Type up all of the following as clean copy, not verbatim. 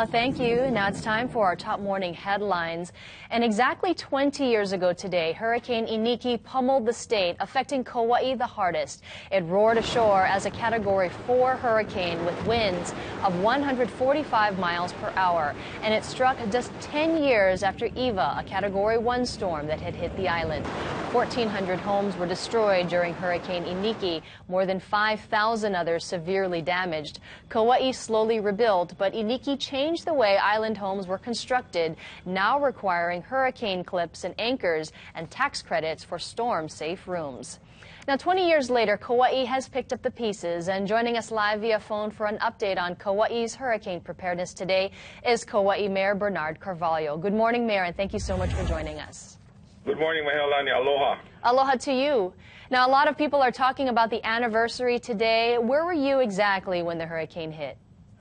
Thank you. Now it's time for our top morning headlines. And exactly 20 years ago today, Hurricane Iniki pummeled the state, affecting Kauai the hardest. It roared ashore as a Category 4 hurricane with winds of 145 miles per hour. And it struck just 10 years after Eva, a Category 1 storm that had hit the island. 1,400 homes were destroyed during Hurricane Iniki, more than 5,000 others severely damaged. Kauai slowly rebuilt, but Iniki changed the way island homes were constructed, now requiring hurricane clips and anchors and tax credits for storm-safe rooms. Now, 20 years later, Kauai has picked up the pieces, and joining us live via phone for an update on Kauai's hurricane preparedness today is Kauai Mayor Bernard Carvalho. Good morning, Mayor, and thank you so much for joining us. Good morning, Mahelani. Aloha. Aloha to you. Now, a lot of people are talking about the anniversary today. Where were you exactly when the hurricane hit?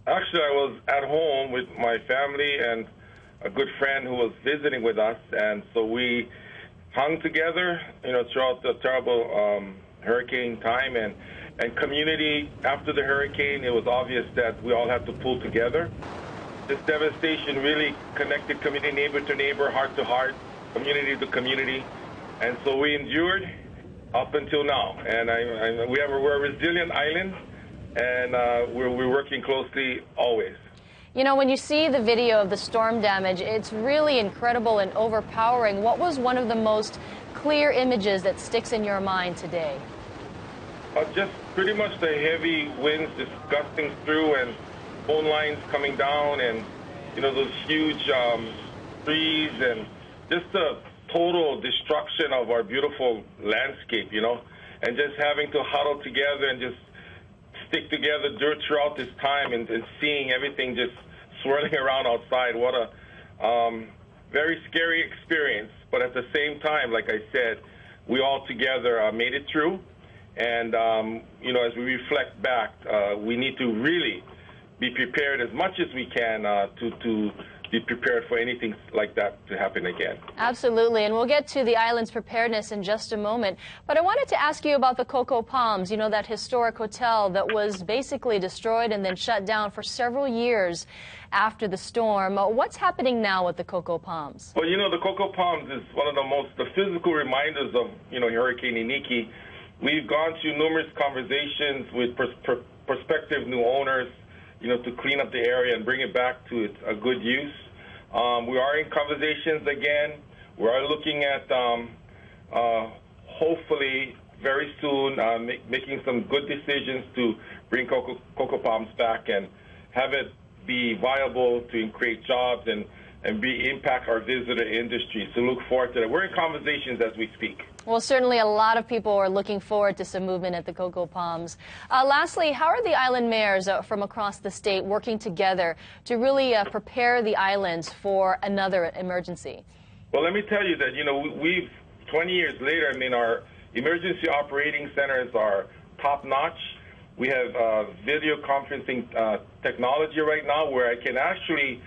Actually, I was at home with my family and a good friend who was visiting with us, and so we hung together, throughout the terrible hurricane time and community. After the hurricane, it was obvious that we all had to pull together. This devastation really connected community, neighbor to neighbor, heart to heart, community to community, and so we endured up until now. And we're a resilient island, and we're working closely always. You know, when you see the video of the storm damage, it's really incredible and overpowering. What was one of the most clear images that sticks in your mind today? Just pretty much the heavy winds just gusting through and phone lines coming down, and those huge trees, and just the total destruction of our beautiful landscape, and just having to huddle together and just stick together throughout this time, and seeing everything just swirling around outside. What a very scary experience. But at the same time, like I said, we all together made it through. And, as we reflect back, we need to really be prepared as much as we can to be prepared for anything like that to happen again. Absolutely, and we'll get to the island's preparedness in just a moment. But I wanted to ask you about the Cocoa Palms, that historic hotel that was basically destroyed and then shut down for several years after the storm. What's happening now with the Cocoa Palms? Well, the Cocoa Palms is one of the physical reminders of, Hurricane Iniki. We've gone through numerous conversations with prospective new owners, to clean up the area and bring it back to a good use. We are in conversations again. We are looking at, hopefully, very soon, making some good decisions to bring Cocoa Palms back and have it be viable to create jobs and impact our visitor industry. So look forward to that. We're in conversations as we speak. Well, certainly a lot of people are looking forward to some movement at the Cocoa Palms. Lastly, how are the island mayors from across the state working together to really prepare the islands for another emergency? Well, let me tell you that, we've 20 years later, our emergency operating centers are top-notch. We have video conferencing technology right now where I can actually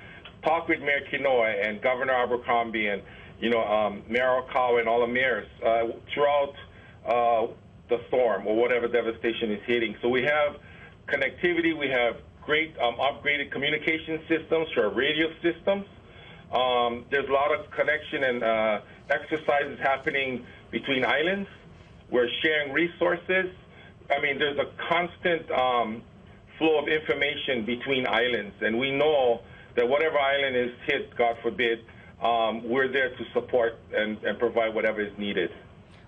talk with Mayor Kinoa and Governor Abercrombie and Mayor Kauai and all the mayors throughout the storm or whatever devastation is hitting. So we have connectivity. We have great upgraded communication systems for our radio systems. There's a lot of connection and exercises happening between islands. We're sharing resources. There's a constant flow of information between islands, and we know that whatever island is hit, God forbid, we're there to support and provide whatever is needed.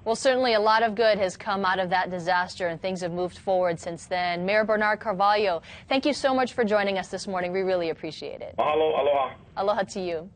Well, certainly a lot of good has come out of that disaster, and things have moved forward since then. Mayor Bernard Carvalho, thank you so much for joining us this morning. We really appreciate it. Mahalo, aloha. Aloha to you.